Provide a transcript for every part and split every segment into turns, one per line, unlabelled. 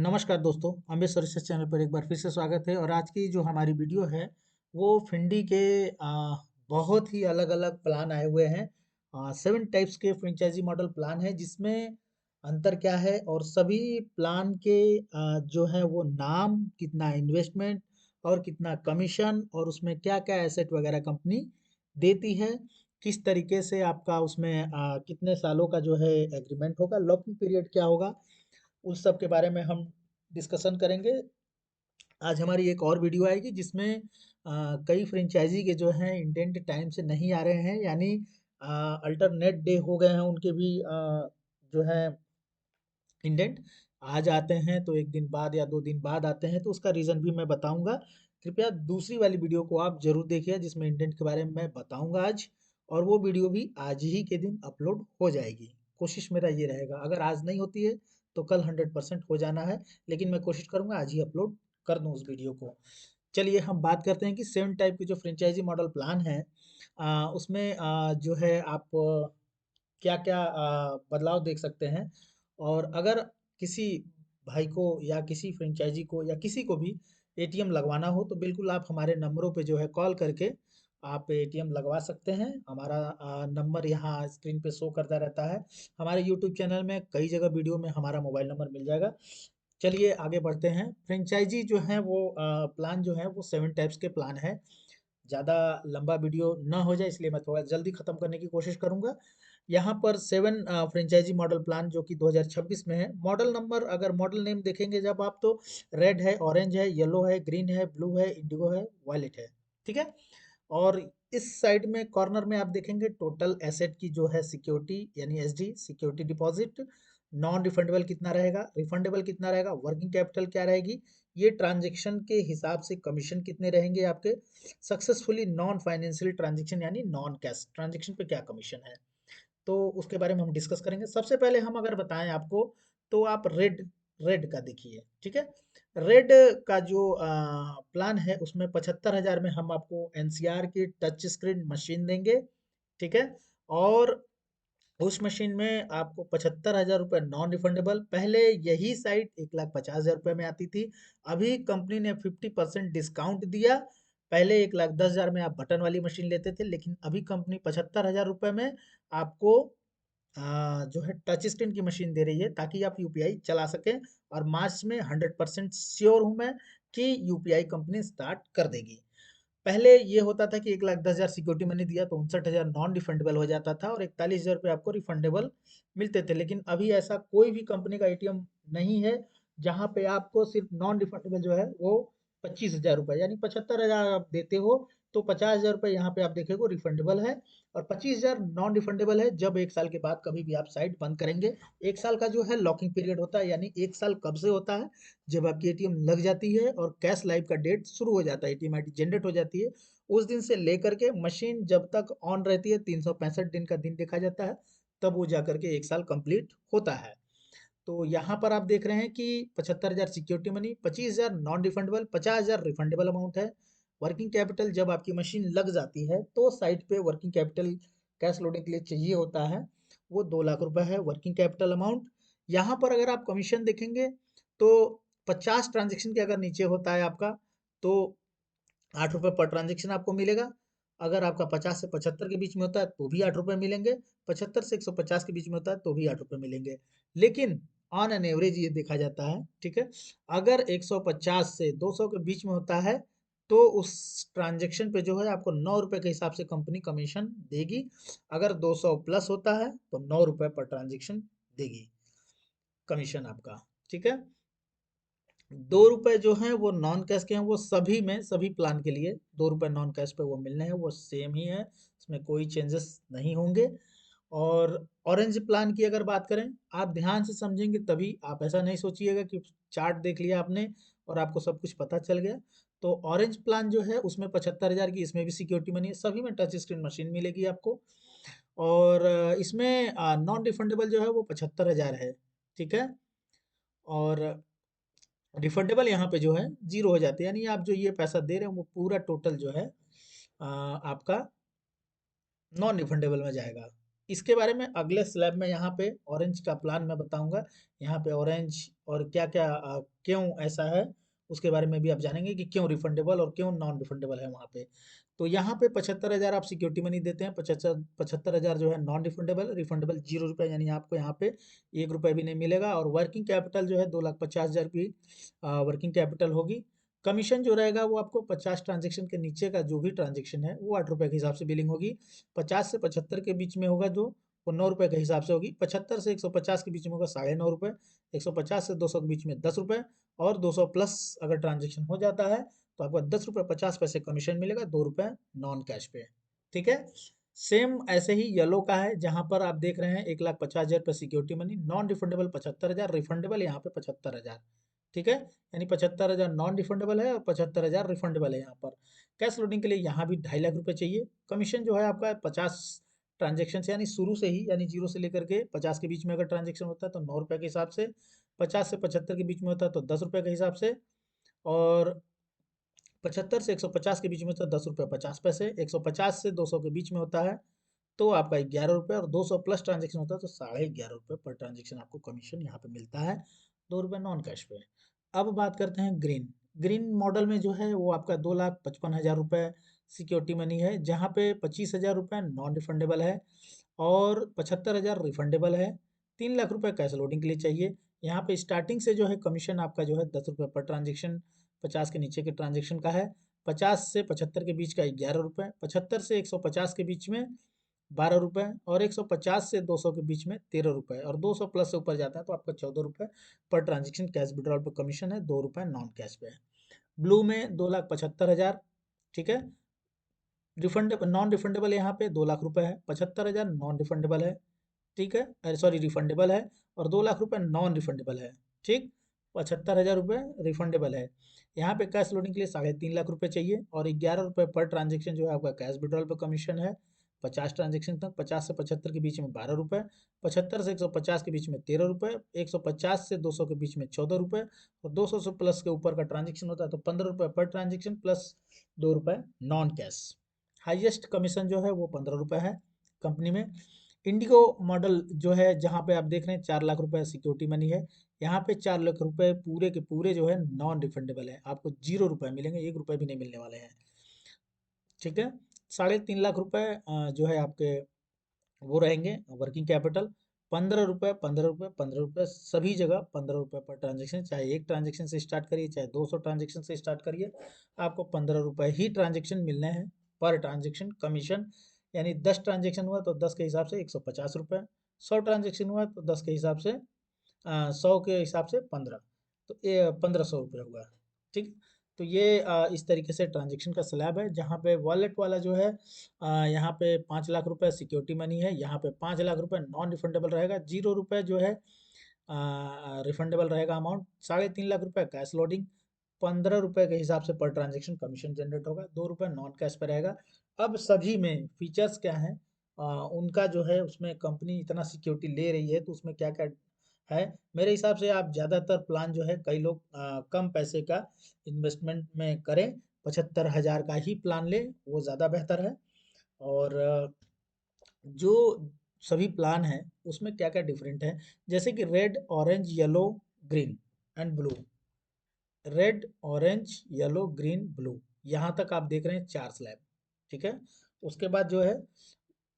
नमस्कार दोस्तों, अम्बेसर research channel पर एक बार फिर से स्वागत है। और आज की जो हमारी वीडियो है वो फिंडी के बहुत ही अलग अलग प्लान आए हुए हैं। 7 टाइप्स के फ्रेंचाइजी मॉडल प्लान है, जिसमें अंतर क्या है और सभी प्लान के जो है वो नाम, कितना इन्वेस्टमेंट और कितना कमीशन, और उसमें क्या क्या एसेट वगैरह कंपनी देती है, किस तरीके से आपका उसमें कितने सालों का जो है एग्रीमेंट होगा, लॉकिंग पीरियड क्या होगा, उस सब के बारे में हम डिस्कशन करेंगे। आज हमारी एक और वीडियो आएगी जिसमें कई फ्रेंचाइजी के जो हैं इंडेंट टाइम से नहीं आ रहे हैं, यानी अल्टरनेट डे हो गए हैं उनके भी जो है इंडेंट। आज आते हैं तो एक दिन बाद या 2 दिन बाद आते हैं, तो उसका रीज़न भी मैं बताऊंगा। कृपया दूसरी वाली वीडियो को आप जरूर देखिए जिसमें इंडेंट के बारे में मैं बताऊंगा आज, और वो वीडियो भी आज ही के दिन अपलोड हो जाएगी। कोशिश मेरा ये रहेगा, अगर आज नहीं होती है तो कल 100% हो जाना है, लेकिन मैं कोशिश करूंगा आज ही अपलोड कर दूं उस वीडियो को। चलिए हम बात करते हैं कि 7 टाइप के जो फ्रेंचाइजी मॉडल प्लान है, उसमें जो है आप क्या क्या बदलाव देख सकते हैं। और अगर किसी भाई को या किसी फ्रेंचाइजी को या किसी को भी एटीएम लगवाना हो तो बिल्कुल आप हमारे नंबरों पे जो है कॉल करके आप एटीएम लगवा सकते हैं। हमारा नंबर यहाँ स्क्रीन पे शो करता रहता है। हमारे यूट्यूब चैनल में कई जगह वीडियो में हमारा मोबाइल नंबर मिल जाएगा। चलिए आगे बढ़ते हैं। फ्रेंचाइजी जो है वो प्लान जो है वो 7 टाइप्स के प्लान है। ज़्यादा लंबा वीडियो ना हो जाए इसलिए मैं थोड़ा जल्दी ख़त्म करने की कोशिश करूँगा। यहाँ पर 7 फ्रेंचाइजी मॉडल प्लान जो कि 2026 में है। मॉडल नंबर, अगर मॉडल नेम देखेंगे जब आप, तो रेड है, ऑरेंज है, येलो है, ग्रीन है, ब्लू है, इंडिगो है, वायलेट है। ठीक है। और इस साइड में कॉर्नर में आप देखेंगे टोटल एसेट की जो है सिक्योरिटी, यानी SD security deposit, non refundable कितना रहेगा, रिफंडेबल कितना रहेगा, वर्किंग कैपिटल क्या रहेगी, ये ट्रांजेक्शन के हिसाब से कमीशन कितने रहेंगे आपके, सक्सेसफुली नॉन फाइनेंशियल ट्रांजेक्शन यानी नॉन कैश ट्रांजेक्शन पे क्या कमीशन है, तो उसके बारे में हम डिस्कस करेंगे। सबसे पहले हम अगर बताएं आपको, तो आप रेड रेड का देखिए। ठीक है। रेड का जो प्लान है उसमें 75,000 में हम आपको एनसीआर की टच स्क्रीन मशीन देंगे। ठीक है। और उस मशीन में आपको 75,000 रुपये नॉन रिफंडेबल। पहले यही साइट 1,50,000 रुपये में आती थी। अभी कंपनी ने 50% डिस्काउंट दिया। पहले 1,10,000 में आप बटन वाली मशीन लेते थे, लेकिन अभी कंपनी 75,000 रुपये में आपको जो है टच स्क्रीन की मशीन दे रही है, ताकि आप यूपीआई चला सकें। और मार्च में 100% श्योर हूं मैं कि यूपीआई कंपनी स्टार्ट कर देगी। पहले ये होता था कि 1,10,000 सिक्योरिटी मनी दिया तो 59,000 नॉन रिफंडेबल हो जाता था और 41,000 रुपये आपको रिफंडेबल मिलते थे। लेकिन अभी ऐसा कोई भी कंपनी का एटीएम नहीं है जहाँ पे आपको सिर्फ नॉन रिफंडेबल जो है वो 25,000 रुपये, यानी 75,000 आप देते हो तो 50,000 रुपये यहाँ पे आप देखेंगे रिफंडेबल है। और 25,000 नॉन रिफंडेबल है जब 1 साल के बाद कभी भी आप साइट बंद करेंगे। 1 साल का जो है लॉकिंग पीरियड होता है, यानी 1 साल कब से होता है, जब आपकी एटीएम लग जाती है और कैश लाइव का डेट शुरू हो जाता है, एटीएम आईडी जनरेट हो जाती है, उस दिन से लेकर के मशीन जब तक ऑन रहती है 365 दिन का दिन देखा जाता है, तब वो जाकर के 1 साल कंप्लीट होता है। तो यहाँ पर आप देख रहे हैं कि 75,000 security money, 25,000 non refundable, 50,000 refundable amount है। वर्किंग कैपिटल जब आपकी मशीन लग जाती है तो साइट पे वर्किंग कैपिटल कैश लोडिंग के लिए चाहिए होता है, वो 2 लाख रुपए है वर्किंग कैपिटल अमाउंट। यहाँ पर अगर आप कमीशन देखेंगे तो 50 ट्रांजेक्शन के अगर नीचे होता है आपका, तो 8 रुपये पर ट्रांजेक्शन आपको मिलेगा। अगर आपका 50 से 75 के बीच में होता है तो भी 8 रुपये मिलेंगे। 75 से 150 के बीच में होता है तो भी 8 रुपये मिलेंगे। लेकिन ऑन एन एवरेज ये देखा जाता है, ठीक है, अगर 150 से 200 के बीच में होता है तो उस ट्रांजेक्शन पे जो है आपको 9 रुपये के हिसाब से कंपनी कमीशन देगी। अगर 200 प्लस होता है तो 9 रुपये पर ट्रांजेक्शन देगी कमीशन आपका। ठीक है। 2 रुपए जो हैं वो नॉन कैश के हैं, वो सभी में सभी प्लान के लिए 2 रुपए नॉन कैश पे वो मिलने हैं, वो सेम ही है, इसमें कोई चेंजेस नहीं होंगे। और ऑरेंज प्लान की अगर बात करें, आप ध्यान से समझेंगे तभी, आप ऐसा नहीं सोचिएगा कि चार्ट देख लिया आपने और आपको सब कुछ पता चल गया। तो ऑरेंज प्लान जो है उसमें 75,000 की, इसमें भी सिक्योरिटी मनी है, सभी में टच स्क्रीन मशीन मिलेगी आपको। और इसमें नॉन रिफंडेबल जो है वो 75,000 है। ठीक है। और रिफंडेबल यहाँ पे जो है जीरो हो जाते हैं, यानी आप जो ये पैसा दे रहे हैं वो पूरा टोटल जो है आपका नॉन रिफंडेबल में जाएगा। इसके बारे में अगले स्लैब में यहाँ पे ऑरेंज का प्लान मैं बताऊंगा। यहाँ पे ऑरेंज और क्या क्या क्यों ऐसा है उसके बारे में भी आप जानेंगे कि क्यों रिफंडेबल और क्यों नॉन रिफंडेबल है वहाँ पे। तो यहाँ पे 75,000 आप सिक्योरिटी मनी देते हैं, 75,000 जो है नॉन रिफंडेबल, रिफंडेबल 0 रुपये, यानी आपको यहाँ पे 1 रुपये भी नहीं मिलेगा। और वर्किंग कैपिटल जो है 2,50,000 की वर्किंग कैपिटल होगी। कमीशन जो रहेगा वो आपको 50 ट्रांजेक्शन के नीचे का जो भी ट्रांजेक्शन है वो 8 रुपये के हिसाब से बिलिंग होगी। 50 से 75 के बीच में होगा जो, वो 9 रुपये के हिसाब से होगी। 75 से 150 के बीच में होगा 9.5 रुपये। 150 से 200 के बीच में 10 रुपये। और 200 प्लस अगर ट्रांजेक्शन हो जाता है तो आपको 10 रुपये 50 पैसे कमीशन मिलेगा, 2 रुपये नॉन कैश पे। ठीक है। सेम ऐसे ही येलो का है, जहां पर आप देख रहे हैं 1,50,000 रुपये security money, non refundable 75,000, refundable यहाँ पे 75,000। ठीक है। यानी 75,000 नॉन रिफंडेबल है और 75,000 रिफंडेबल है। यहाँ पर कैश लोडिंग के लिए यहाँ भी 2.5 लाख रुपए चाहिए। कमीशन जो है आपका 50 ट्रांजेक्शन से, यानी शुरू से ही, यानी 0 से लेकर के 50 के बीच में अगर ट्रांजेक्शन होता है तो 9 रुपये के हिसाब से, 50 से 75 के बीच में होता है तो 10 रुपये के हिसाब से, और 75 से 150 के बीच में होता है 10 रुपये 50 पैसे, 150 से 200 के बीच में होता है तो आपका 11 रुपये, और 200 प्लस ट्रांजेक्शन होता है तो 11.5 रुपये पर ट्रांजेक्शन आपको कमीशन यहाँ पे मिलता है, 2 रुपये नॉन कैश पे। अब बात करते हैं ग्रीन। ग्रीन मॉडल में जो है वो आपका 2,55,000 रुपये सिक्योरिटी मनी है, जहाँ पे 25,000 रुपये नॉन रिफंडेबल है और 75,000 रिफंडेबल है। 3 लाख रुपए कैश लोडिंग के लिए चाहिए। यहाँ पे स्टार्टिंग से जो है कमीशन आपका जो है 10 रुपये पर ट्रांजेक्शन, 50 के नीचे के ट्रांजेक्शन का है। 50 से 75 के बीच का 11 रुपये, 75 से 150 के बीच में 12 रुपये, और 150 से 200 के बीच में 13 रुपये, और 200 प्लस से ऊपर जाता है तो आपका 14 रुपये पर ट्रांजेक्शन कैश विड्रॉल पर कमीशन है, 2 रुपये नॉन कैश पे है। ब्लू में 2,75,000। ठीक है। रिफंडेबल नॉन रिफंडेबल यहाँ पे 2 लाख रुपए है, 75,000 नॉन रिफंडेबल है। ठीक है, अरे सॉरी, रिफंडेबल है, और 2 लाख रुपए नॉन रिफंडेबल है। ठीक। 75,000 रुपये रिफंडेबल है। यहाँ पे कैश लोडिंग के लिए 3.5 लाख रुपए चाहिए, और 11 रुपये पर ट्रांजेक्शन जो है आपका कैश विड्रॉल पर कमीशन है। 50 ट्रांजेक्शन तक, 50 से 75 के बीच में 12 रुपये, 75 से 150 के बीच में 13 रुपये, 150 से 200 के बीच में 14 रुपये, और 200 से प्लस के ऊपर का ट्रांजेक्शन होता है तो 15 रुपये पर ट्रांजेक्शन प्लस 2 रुपये नॉन कैश। हाईएस्ट कमीशन जो है वो 15 रुपये है कंपनी में। इंडिगो मॉडल जो है, जहाँ पे आप देख रहे हैं 4 लाख रुपए सिक्योरिटी मनी है, यहाँ पे 4 लाख रुपए पूरे के पूरे जो है नॉन रिफंडेबल है, आपको 0 रुपए मिलेंगे, 1 रुपए भी नहीं मिलने वाले हैं। ठीक है। 3.5 लाख रुपए जो है आपके वो रहेंगे वर्किंग कैपिटल। 15 रुपये 15 रुपये 15 रुपये, सभी जगह 15 रुपये पर ट्रांजेक्शन, चाहे एक ट्रांजेक्शन से स्टार्ट करिए चाहे 200 ट्रांजेक्शन से स्टार्ट करिए, आपको 15 रुपये ही ट्रांजेक्शन मिलने हैं पर ट्रांजेक्शन कमीशन। यानी 10 ट्रांजेक्शन हुआ तो 10 के हिसाब से 150 रुपये, 100 ट्रांजेक्शन हुआ तो 10 के हिसाब से 100 के हिसाब से 15, तो ये 1,500 रुपये हुआ। ठीक। तो ये इस तरीके से ट्रांजेक्शन का स्लैब है, जहाँ पे वॉलेट वाला जो है यहाँ पे 5 लाख रुपए सिक्योरिटी मनी है, यहाँ पे 5 लाख रुपए नॉन रिफंडेबल रहेगा, 0 रुपये जो है रिफंडेबल रहेगा अमाउंट, 3.5 लाख रुपए कैश लोडिंग, 15 रुपये के हिसाब से पर ट्रांजेक्शन कमीशन जनरेट होगा, 2 रुपये नॉन कैश पे रहेगा। अब सभी में फीचर्स क्या हैं, उनका जो है उसमें कंपनी इतना सिक्योरिटी ले रही है तो उसमें क्या क्या है। मेरे हिसाब से आप ज़्यादातर प्लान जो है, कई लोग कम पैसे का इन्वेस्टमेंट में करें, 75,000 का ही प्लान लें, वो ज़्यादा बेहतर है। और जो सभी प्लान हैं उसमें क्या क्या डिफरेंट है, जैसे कि red orange yellow green and blue. Red orange yellow green blue, यहाँ तक आप देख रहे हैं 4 स्लैब। ठीक है। उसके बाद जो है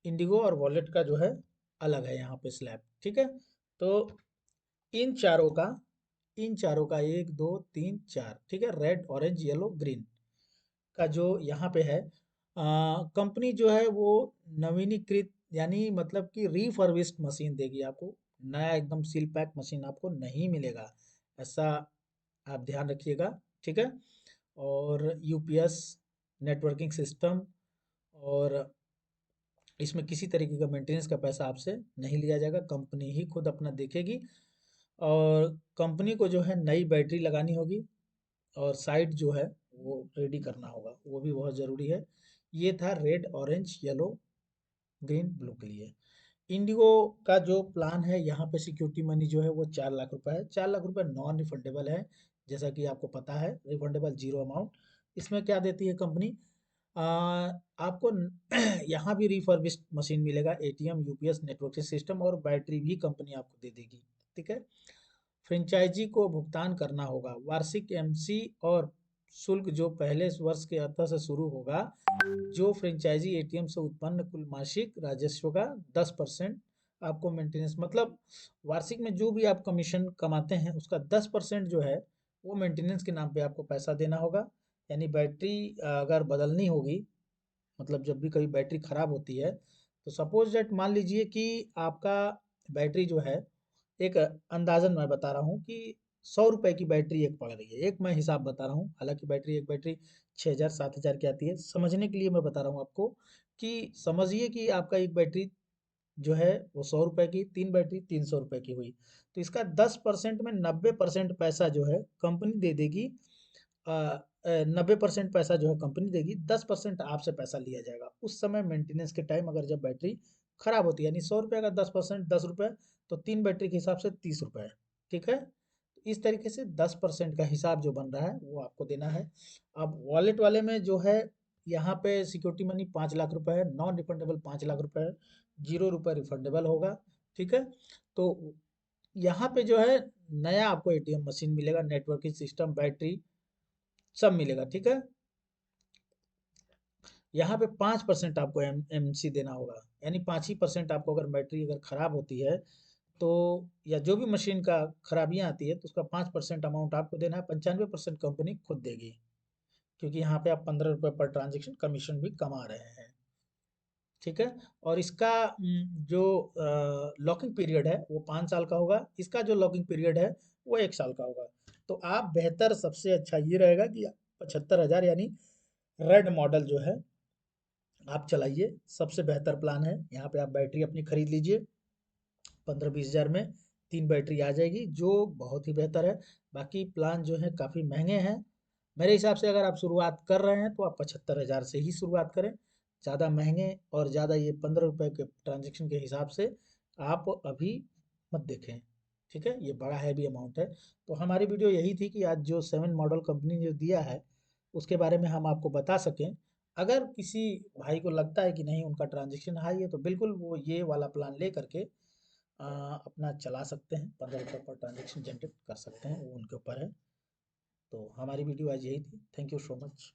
इंडिगो और वॉलेट का जो है अलग है यहाँ पे स्लैब। ठीक है। तो इन चारों का इन चारों का 1 2 3 4, ठीक है, रेड ऑरेंज येलो ग्रीन का जो यहाँ पे है, कंपनी जो है वो नवीनीकृत, यानी मतलब कि रिफर्बिश्ड मशीन देगी आपको, नया एकदम सील पैक मशीन आपको नहीं मिलेगा, ऐसा आप ध्यान रखिएगा। ठीक है। और यूपीएस नेटवर्किंग सिस्टम, और इसमें किसी तरीके का मेंटेनेंस का पैसा आपसे नहीं लिया जाएगा, कंपनी ही खुद अपना देखेगी। और कंपनी को जो है नई बैटरी लगानी होगी, और साइट जो है वो रेडी करना होगा, वो भी बहुत ज़रूरी है। ये था red orange yellow green blue के लिए। इंडिगो का जो प्लान है, यहाँ पे सिक्योरिटी मनी जो है वो 4 लाख रुपए है, 4 लाख रुपए नॉन रिफंडेबल है, जैसा कि आपको पता है, रिफंडेबल 0 अमाउंट। इसमें क्या देती है कंपनी, आ, आपको यहाँ भी रिफर्बिश्ड मशीन मिलेगा, एटीएम, यूपीएस, नेटवर्किंग सिस्टम और बैटरी भी कंपनी आपको दे देगी। ठीक है। फ्रेंचाइजी को भुगतान करना होगा वार्षिक एमसी और शुल्क जो पहले वर्ष के अंत से शुरू होगा। जो फ्रेंचाइजी एटीएम से उत्पन्न कुल मासिक राजस्व का 10% आपको मेंटेनेंस, मतलब वार्षिक में जो भी आप कमीशन कमाते हैं उसका 10% जो है वो मेंटेनेंस के नाम पे आपको पैसा देना होगा। यानी बैटरी अगर बदलनी होगी, मतलब जब भी कभी बैटरी खराब होती है, तो सपोज दैट मान लीजिए कि आपका बैटरी जो है, एक अंदाजन मैं बता रहा हूँ कि 100 रुपए की बैटरी एक पड़ रही है, एक मैं हिसाब बता रहा हूँ, हालांकि एक बैटरी 6,000 7,000 की आती है, समझने के लिए मैं बता रहा हूँ आपको कि समझिए कि आपका एक बैटरी जो है वो 100 रुपए की, 3 बैटरी 300 रुपए की हुई, तो इसका 10% में 90% पैसा जो है कंपनी दे देगी। 90% पैसा जो है कंपनी देगी, 10% आपसे पैसा लिया जाएगा उस समय मेंटेनेंस के टाइम, अगर जब बैटरी खराब होती है। यानी 100 रुपये का 10%, 10 रुपये, तो 3 बैटरी के हिसाब से 30 रुपये। ठीक है। तो इस तरीके से 10% का हिसाब जो बन रहा है वो आपको देना है। अब वॉलेट वाले में जो है, यहाँ पे सिक्योरिटी मनी 5 लाख रुपए है, नॉन रिफंडेबल 5 लाख रुपए है, 0 रुपये रिफंडेबल होगा। ठीक है। तो यहाँ पे जो है नया आपको एटीएम मशीन मिलेगा, नेटवर्किंग सिस्टम, बैटरी सब मिलेगा। ठीक है। यहाँ पे 5% आपको एमसी देना होगा, यानी 5% आपको, अगर बैटरी अगर खराब होती है तो, या जो भी मशीन का खराबियां आती है, तो उसका 5% अमाउंट आपको देना है, 95% कंपनी खुद देगी, क्योंकि यहाँ पे आप 15 रुपये पर ट्रांजेक्शन कमीशन भी कमा रहे हैं। ठीक है। और इसका जो लॉकिंग पीरियड है वो 5 साल का होगा, इसका जो लॉकिंग पीरियड है वो 1 साल का होगा। तो आप बेहतर, सबसे अच्छा ये रहेगा कि 75,000 यानी रेड मॉडल जो है आप चलाइए, सबसे बेहतर प्लान है। यहाँ पे आप बैटरी अपनी खरीद लीजिए, 15-20 हज़ार में 3 बैटरी आ जाएगी, जो बहुत ही बेहतर है। बाकी प्लान जो है काफ़ी महंगे हैं। मेरे हिसाब से अगर आप शुरुआत कर रहे हैं तो आप 75,000 से ही शुरुआत करें। ज़्यादा महंगे और ज़्यादा ये 15 रुपए के ट्रांजेक्शन के हिसाब से आप अभी मत देखें। ठीक है, ये बड़ा हैवी अमाउंट है। तो हमारी वीडियो यही थी कि आज जो 7 मॉडल कंपनी ने जो दिया है उसके बारे में हम आपको बता सकें। अगर किसी भाई को लगता है कि नहीं उनका ट्रांजेक्शन हाई है, तो बिल्कुल वो ये वाला प्लान ले करके अपना चला सकते हैं, 15 रुपये पर ट्रांजेक्शन जनरेट कर सकते हैं, वो उनके ऊपर है। तो हमारी वीडियो आज यही थी। Thank you so much.